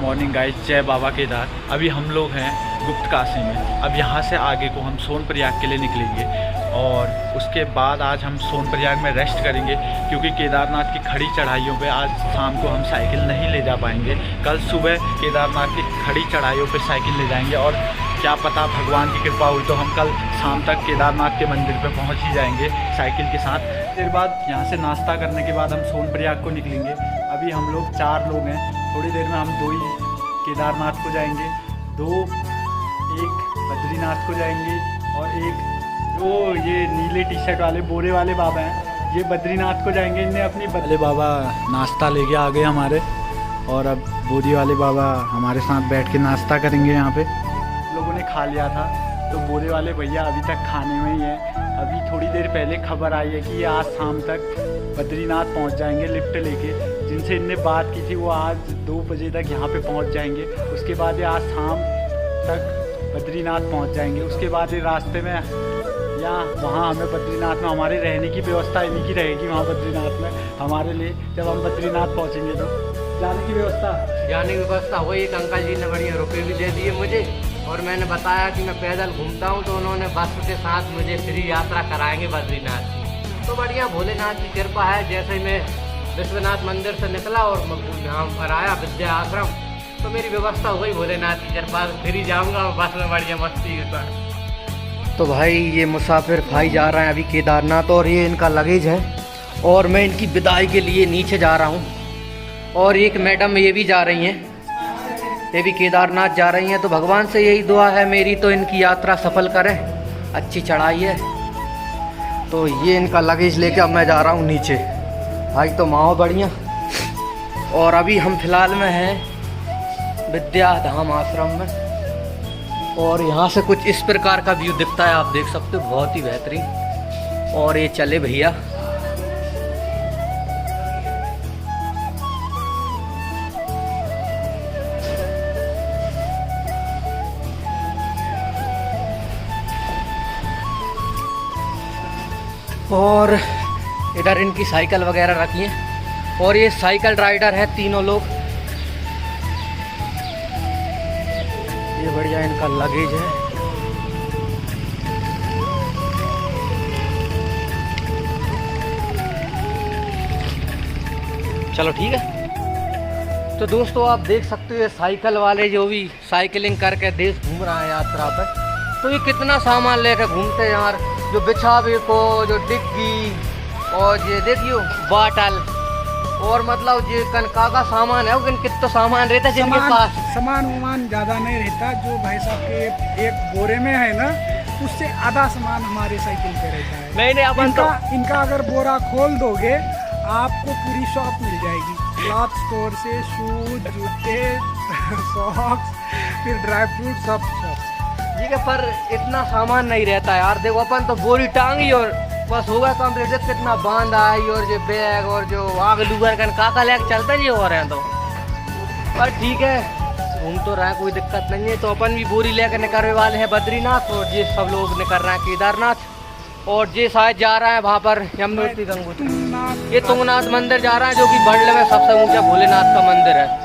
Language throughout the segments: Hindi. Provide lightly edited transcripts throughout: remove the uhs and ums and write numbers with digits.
मॉर्निंग गाइस, जय बाबा केदार। अभी हम लोग हैं गुप्त काशी में। अब यहाँ से आगे को हम सोनप्रयाग के लिए निकलेंगे और उसके बाद आज हम सोनप्रयाग में रेस्ट करेंगे, क्योंकि केदारनाथ की खड़ी चढ़ाइयों पे आज शाम को हम साइकिल नहीं ले जा पाएंगे। कल सुबह केदारनाथ की खड़ी चढ़ाइयों पे साइकिल ले जाएंगे और क्या पता भगवान की कृपा हुई तो हम कल शाम तक केदारनाथ के मंदिर पे पहुंच ही जाएंगे साइकिल के साथ। फिर बाद यहाँ से नाश्ता करने के बाद हम सोनप्रयाग को निकलेंगे। अभी हम लोग 4 लोग हैं, थोड़ी देर में हम 2 ही केदारनाथ को जाएंगे, 1 बद्रीनाथ को जाएंगे और 1 जो ये नीले टी शर्ट वाले बोरे वाले बाबा हैं ये बद्रीनाथ को जाएंगे। इनने अपनी बदले बाबा नाश्ता लेके आ गए हमारे और अब बोरी वाले बाबा हमारे साथ बैठ के नाश्ता करेंगे। यहाँ पे लोगों ने खा लिया था तो बोरे वाले भैया अभी तक खाने में ही हैं। अभी थोड़ी देर पहले खबर आई है कि ये आज शाम तक बद्रीनाथ पहुंच जाएंगे लिफ्ट लेके। जिनसे इनने बात की थी वो आज 2 बजे तक यहाँ पे पहुंच जाएंगे। उसके बाद ये आज शाम तक बद्रीनाथ पहुंच जाएंगे। उसके बाद ये रास्ते में या वहाँ हमें बद्रीनाथ में हमारे रहने की व्यवस्था इन्हीं की रहेगी। वहाँ बद्रीनाथ में हमारे लिए जब हम बद्रीनाथ पहुँचेंगे तो जाने की व्यवस्था वही एक अंकल जी ने बढ़िया रुपये भी दे दिए मुझे और मैंने बताया कि मैं पैदल घूमता हूँ तो उन्होंने बस के साथ मुझे फ्री यात्रा कराएंगे बद्रीनाथ की। तो बढ़िया भोलेनाथ की कृपा है। जैसे मैं विश्वनाथ मंदिर से निकला और यहाँ पर आया विद्या आश्रम तो मेरी व्यवस्था हो गई भोलेनाथ की कृपा, फ्री जाऊँगा बस में बढ़िया मस्ती के साथ। तो भाई ये मुसाफिर भाई जा रहे हैं अभी केदारनाथ और ये इनका लगेज है और मैं इनकी विदाई के लिए नीचे जा रहा हूँ। और एक मैडम ये भी जा रही हैं, ये भी केदारनाथ जा रही हैं। तो भगवान से यही दुआ है मेरी तो इनकी यात्रा सफल करें, अच्छी चढ़ाई है। तो ये इनका लगेज लेके अब मैं जा रहा हूँ नीचे। भाई तो माओ बढ़िया। और अभी हम फिलहाल में हैं विद्या धाम आश्रम में और यहाँ से कुछ इस प्रकार का व्यू दिखता है, आप देख सकते हो, बहुत ही बेहतरीन। और ये चले भैया और इधर इनकी साइकिल वगैरह रखी है और ये साइकिल राइडर है तीनों लोग। ये बढ़िया इनका लगेज है। चलो ठीक है। तो दोस्तों आप देख सकते हो ये साइकिल वाले जो भी साइकिलिंग करके देश घूम रहा है यात्रा पर, तो ये कितना सामान लेकर घूमते हैं यार। जो बिछावे को, जो डिग्गी और ये देखियो बाटल और मतलब ये कनका का सामान है। कितना सामान रहता है जिनके पास सामान ज़्यादा नहीं रहता। जो भाई साहब के एक बोरे में है ना उससे आधा सामान हमारे साइकिल पे रहता है। नहीं अपन इनका अगर बोरा खोल दोगे आपको पूरी शॉप मिल जाएगी। क्लॉथ स्टोर से शूज, जूते, सॉक्स, फिर ड्राई फ्रूट सब। ठीक है पर इतना सामान नहीं रहता है यार। देखो अपन तो बोरी टांगी और बस होगा कंप्लीट। कितना बांध आई और जो बैग और जो आग लूगर कन काका लेकर चलते ही हो रहे हैं। तो पर ठीक है घूम तो रहा है, कोई दिक्कत नहीं है। तो अपन भी बोरी लेकर निकलने वाले हैं बद्रीनाथ और ये सब लोग निकल रहे हैं केदारनाथ और ये शायद जा रहा है वहाँ पर यमुनोत्री गंगोत्री। ये तुंगनाथ मंदिर जा रहा है जो कि वर्ल्ड में सबसे ऊंचा भोलेनाथ का मंदिर है।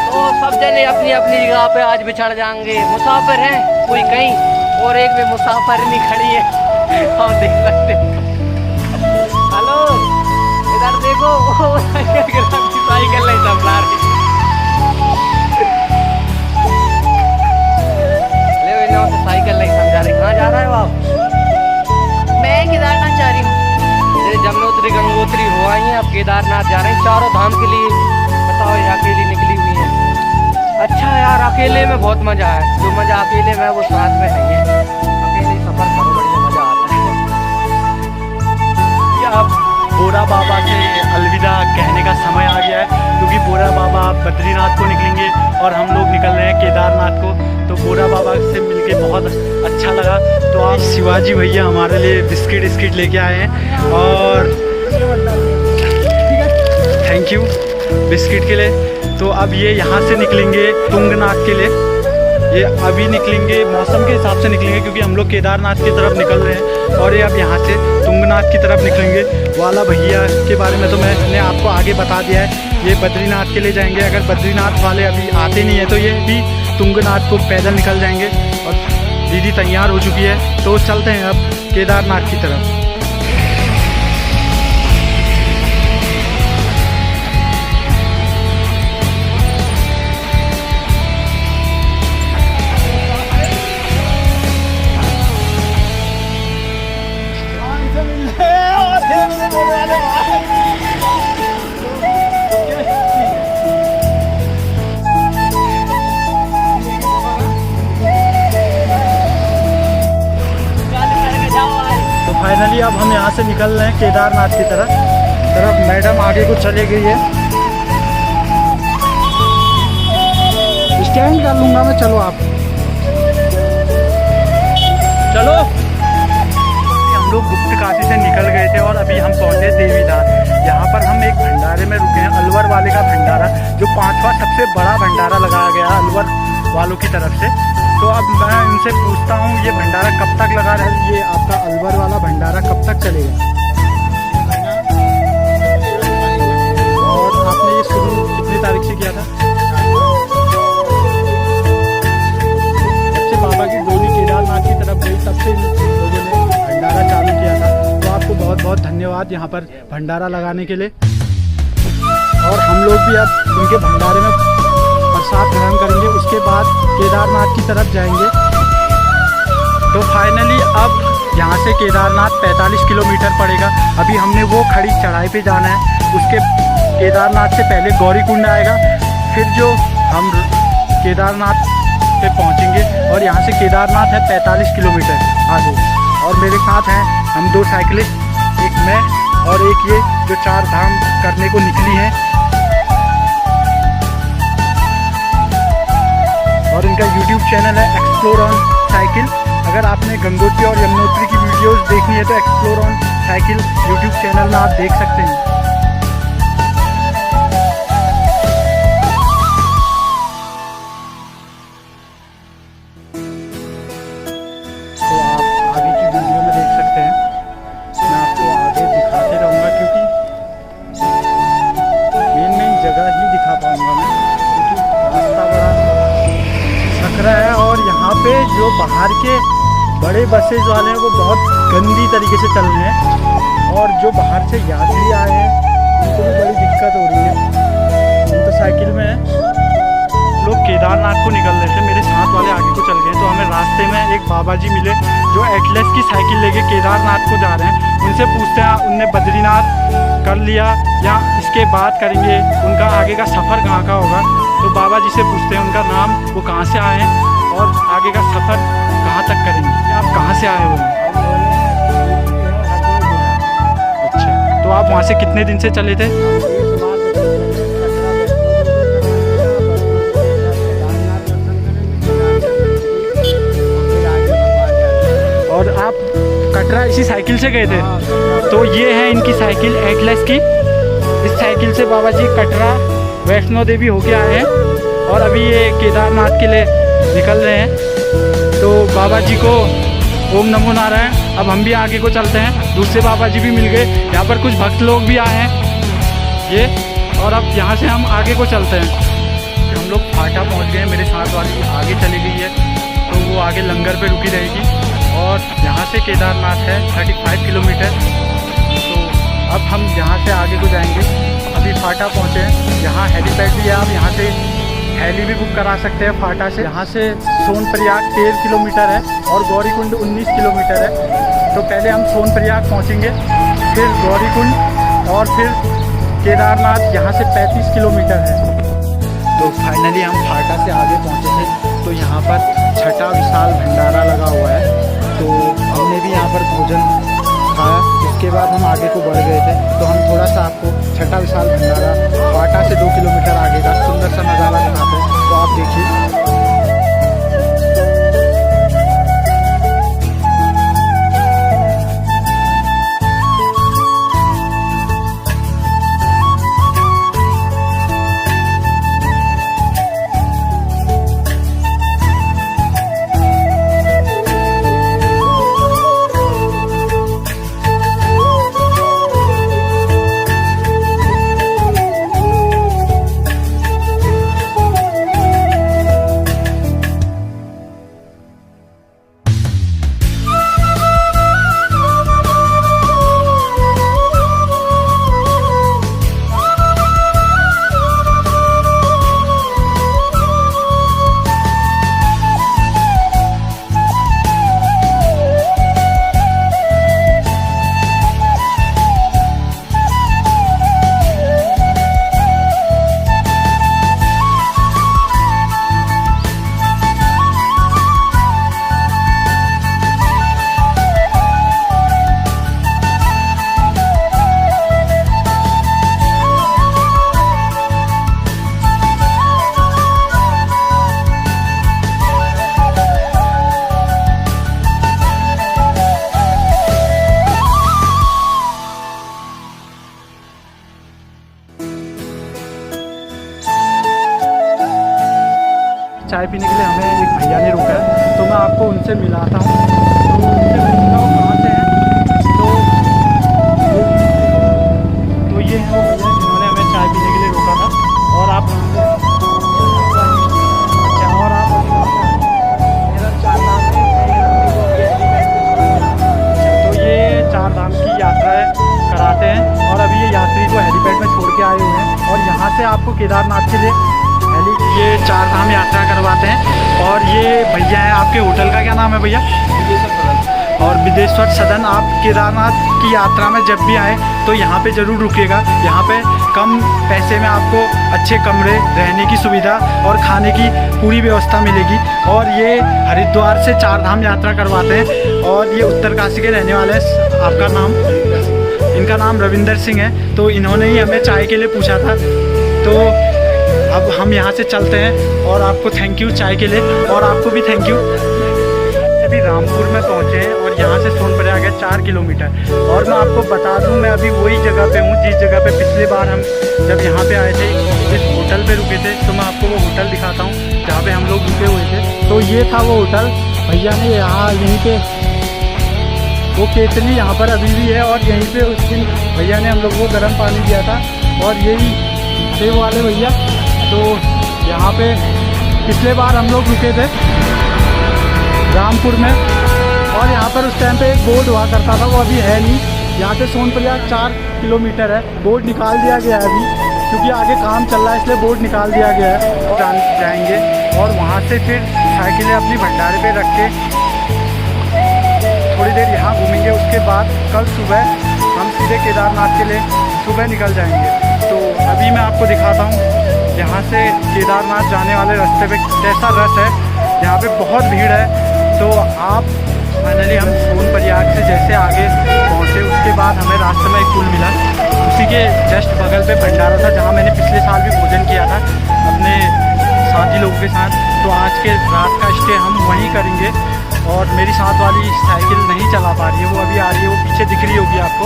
तो सब जने अपनी अपनी जगह पे आज बिछड़ जाएंगे। मुसाफिर हैं कोई कहीं और एक में मुसाफिर नहीं खड़ी है, हम देख सकते हैं। हेलो इधर देखो साइकिल नहीं संभला रही। ले साइकिल नहीं समझा रही। कहाँ जा रहा है आप? मैं केदारनाथ जा रही हूँ। यमुनोत्री गंगोत्री हो आई हैं, अब केदारनाथ जा रहे हैं चारों धाम के लिए। बताओ ये अकेली निकली हुई है। अच्छा यार अकेले में बहुत मज़ा है। जो मज़ा अकेले में वो साथ में नहीं है। अकेले सफ़र करो बढ़िया मज़ा आता है। अब बोरा बाबा से अलविदा कहने का समय आ गया है, क्योंकि बोरा बाबा बद्रीनाथ को निकलेंगे और हम लोग निकल रहे हैं केदारनाथ को। तो बोरा बाबा से मिलके बहुत अच्छा लगा। तो आप शिवाजी भैया हमारे लिए बिस्किट लेके आए हैं और थैंक यू बिस्किट के लिए। तो अब ये यहाँ से निकलेंगे तुंगनाथ के लिए। ये अभी निकलेंगे, मौसम के हिसाब से निकलेंगे क्योंकि हम लोग केदारनाथ की तरफ निकल रहे हैं और ये अब यहाँ से तुंगनाथ की तरफ निकलेंगे। वाला भैया के बारे में तो मैंने आपको आगे बता दिया है। ये बद्रीनाथ के लिए जाएंगे। अगर बद्रीनाथ वाले अभी आते नहीं है तो ये भी तुंगनाथ को पैदल निकल जाएंगे। और दीदी तैयार हो चुकी है, तो चलते हैं अब केदारनाथ की तरफ। फाइनली अब हम यहाँ से निकल रहे हैं केदारनाथ की तरफ। मैडम आगे को चले गई है। स्टैंड कर लूँगा मैं, चलो आप चलो। हम लोग गुप्त काशी से निकल गए थे और अभी हम पहुँचे देवीदार। यहाँ पर हम एक भंडारे में रुके हैं, अलवर वाले का भंडारा, जो 5वां सबसे बड़ा भंडारा लगाया गया है अलवर वालों की तरफ से। तो अब मैं इनसे पूछता हूँ ये भंडारा कब तक लगा रहा है, ये आपका अलवर वाला भंडारा कब तक चलेगा? और आपने ये शुरू कितनी तारीख से किया था? जब से बाबा की डोली केदारनाथ की तरफ गई तब से लोगों ने भंडारा चालू किया था। तो आपको बहुत बहुत धन्यवाद यहाँ पर भंडारा लगाने के लिए। और हम लोग भी अब उनके भंडारे में प्रसाद ग्रहण करेंगे, उसके बाद केदारनाथ की तरफ जाएंगे। तो फाइनली अब यहाँ से केदारनाथ 45 किलोमीटर पड़ेगा। अभी हमने वो खड़ी चढ़ाई पे जाना है, उसके केदारनाथ से पहले गौरीकुंड आएगा, फिर जो हम केदारनाथ पे पहुँचेंगे। और यहाँ से केदारनाथ है 45 किलोमीटर आगे। और मेरे साथ हैं हम 2 साइकिलिस्ट, एक मैं और एक ये जो 4 धाम करने को निकली हैं। और इनका YouTube चैनल है एक्सप्लोर ऑन साइकिल। अगर आपने गंगोत्री और यमुनोत्री की वीडियोस देखनी है तो explore on cycle YouTube channel में आप देख सकते हैं। तो आप आगे की वीडियो में देख सकते हैं, मैं आपको आगे दिखाते रहूँगा क्योंकि मेन जगह ही दिखा पाऊँगा मैं, क्योंकि रास्ता बड़ा सकरा है। और यहाँ पे जो बाहर के बड़े बसेज वाले हैं वो बहुत गंदी तरीके से चल रहे हैं। और जो बाहर से यात्री आए हैं उनको भी बड़ी दिक्कत हो रही है। हम तो साइकिल में लोग केदारनाथ को निकल रहे थे, मेरे साथ वाले आगे को चल गए। तो हमें रास्ते में एक बाबा जी मिले जो एटलस की साइकिल लेके केदारनाथ को जा रहे हैं। उनसे पूछते हैं उनने बद्रीनाथ कर लिया या इसके बाद करेंगे, उनका आगे का सफ़र कहाँ का होगा। तो बाबा जी से पूछते हैं उनका नाम, वो कहाँ से आए हैं और आगे का सफ़र कहाँ तक करेंगे। आप कहाँ से आए हो? अच्छा, तो आप वहाँ से कितने दिन से चले थे? और आप कटरा इसी साइकिल से गए थे? तो ये है इनकी साइकिल एटलस की। इस साइकिल से बाबा जी कटरा वैष्णो देवी होके आए हैं और अभी ये केदारनाथ के लिए निकल रहे हैं। तो बाबा जी को ओम नमो नारायण। अब हम भी आगे को चलते हैं, दूसरे बाबा जी भी मिल गए। यहाँ पर कुछ भक्त लोग भी आए हैं ये, और अब यहाँ से हम आगे को चलते हैं। हम लोग फाटा पहुँच गए, मेरे साथ वाली आगे चली गई है, तो वो आगे लंगर पे रुकी रहेगी। और यहाँ से केदारनाथ है 35 किलोमीटर। तो अब हम यहाँ से आगे को जाएंगे। अभी फाटा पहुँचे हैं, यहाँ हेलीपैड भी है, आप यहाँ से हेली भी बुक करा सकते हैं फाटा से। यहाँ से सोनप्रयाग 13 किलोमीटर है और गौरीकुंड 19 किलोमीटर है। तो पहले हम सोनप्रयाग पहुँचेंगे, फिर गौरीकुंड और फिर केदारनाथ, यहाँ से 35 किलोमीटर है। तो फाइनली हम फाटा से आगे पहुँचे थे। तो यहाँ पर छठा विशाल भंडारा लगा हुआ है, तो हमने भी यहाँ पर भोजन खाया। उसके बाद हम आगे को बढ़ गए थे। तो हम थोड़ा सा आपको छठा विशाल भंडारा फाटा से 2 किलोमीटर आगे का सुंदर सा नज़ारा दिखाते हैं, तो आप देखिए। चाय पीने के लिए हमें एक भैया ने रोका है, तो मैं आपको उनसे मिलाता हूँ। तो उनसे पूछूँगा वो कहाँ से हैं। तो ये हैं वो भैया जिन्होंने हमें चाय पीने के लिए रोका था। और आप कहाँ से हैं? अच्छा, और आप मेरा चार नाम अच्छा, तो ये चार धाम की यात्रा कराते हैं और अभी ये यात्री को हेलीपैड में छोड़ के आए हुए हैं और यहाँ से आपको केदारनाथ के लिए ये चार धाम यात्रा करवाते हैं। और ये भैया हैं, आपके होटल का क्या नाम है भैया? और बिदेश्वर सदन। आप केदारनाथ की यात्रा में जब भी आए तो यहाँ पे ज़रूर रुकिएगा। यहाँ पे कम पैसे में आपको अच्छे कमरे, रहने की सुविधा और खाने की पूरी व्यवस्था मिलेगी। और ये हरिद्वार से चार धाम यात्रा करवाते हैं और ये उत्तरकाशी के रहने वाले हैं। आपका नाम? इनका नाम रविंदर सिंह है। तो इन्होंने ही हमें चाय के लिए पूछा था। तो अब हम यहाँ से चलते हैं और आपको थैंक यू चाय के लिए, और आपको भी थैंक यू। अभी रामपुर में पहुँचे हैं और यहाँ से सोनप्रयाग है 4 किलोमीटर। और मैं आपको बता दूँ, मैं अभी वही जगह पे हूँ जिस जगह पे पिछली बार हम जब यहाँ पे आए थे, जिस होटल पे रुके थे। तो मैं आपको वो होटल दिखाता हूँ जहाँ पे हम लोग रुके हुए थे। तो ये था वो होटल। भैया ने यहाँ यहीं पे वो केतली यहाँ पर अभी भी है और यहीं पे उस दिन भैया ने हम लोग को गर्म पानी दिया था। और यही थे वो वाले भैया। तो यहाँ पे पिछले बार हम लोग रुके थे रामपुर में, और यहाँ पर उस टाइम पे एक बोर्ड हुआ करता था, वो अभी है नहीं। यहाँ से सोनप्रयाग 4 किलोमीटर है। बोर्ड निकाल दिया गया है अभी, क्योंकि आगे काम चल रहा है, इसलिए बोर्ड निकाल दिया गया है। और जाएंगे और वहाँ से फिर साइकिलें अपनी भंडारे पे रख के थोड़ी देर यहाँ घूमेंगे। उसके बाद कल सुबह हम सीधे केदारनाथ के लिए सुबह निकल जाएंगे। तो अभी मैं आपको दिखाता हूँ यहाँ से केदारनाथ जाने वाले रास्ते पे कैसा रश है। यहाँ पे बहुत भीड़ है। तो आप फाइनली हम सोनप्रयाग से जैसे आगे पहुँचे, उसके बाद हमें रास्ते में एक पुल मिला। उसी के जस्ट बगल पे भंडारा था जहाँ मैंने पिछले साल भी भोजन किया था अपने साथी लोगों के साथ। तो आज के रात का स्टे हम वहीं करेंगे। और मेरी साथ वाली साइकिल नहीं चला पा रही है, वो अभी आ रही है, वो पीछे दिख रही होगी आपको।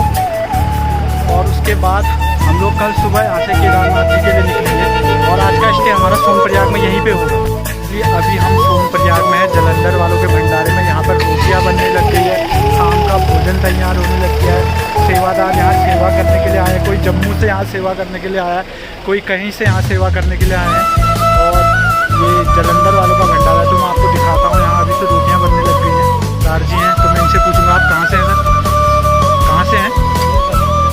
और उसके बाद हम लोग कल सुबह यहाँ से केदारनाथ जी के लिए निकलेंगे और आज का स्टे हमारा सोनप्रयाग में यहीं पे होगा। इसलिए अभी हम सोनप्रयाग में है, जलंधर वालों के भंडारे में। यहाँ पर रोटियाँ बनने लग गई है, शाम का भोजन तैयार होने लग गया है। सेवादार यहाँ सेवा करने के लिए आए हैं। कोई जम्मू से यहाँ सेवा करने के लिए आया है, कोई कहीं से यहाँ सेवा करने के लिए आए हैं। और ये जलंधर वालों का भंडारा है, तो मैं आपको दिखाता हूँ। यहाँ अभी से रोटियाँ बनने लग गई हैं। सरदार जी हैं, तो मैं इनसे पूछूँगा आप कहाँ से हैं सर? कहाँ से हैं?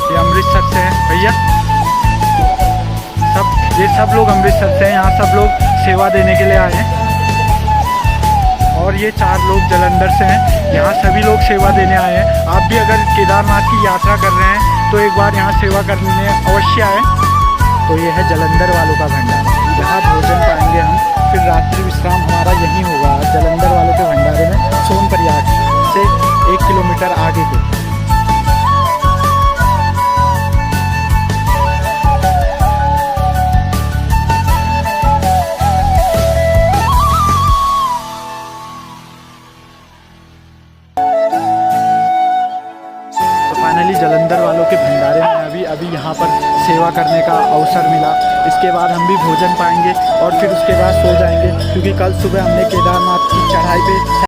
ये अमृतसर से हैं भैया। ये सब लोग अमृतसर से हैं। यहाँ सब लोग सेवा देने के लिए आए हैं। और ये 4 लोग जलंधर से हैं। यहाँ सभी लोग सेवा देने आए हैं। आप भी अगर केदारनाथ की यात्रा कर रहे हैं तो एक बार यहाँ सेवा करने अवश्य आए। तो ये है जलंधर वालों का भंडारा, यहाँ भोजन पाएंगे हम। फिर रात्रि विश्राम हमारा यहीं होगा, जलंधर वालों के भंडारे में, सोनप्रयाग से 1 किलोमीटर आगे के। फाइनली जलंधर वालों के भंडारे में अभी यहाँ पर सेवा करने का अवसर मिला। इसके बाद हम भी भोजन पाएंगे और फिर उसके बाद सो जाएंगे, क्योंकि कल सुबह हमने केदारनाथ की चढ़ाई पे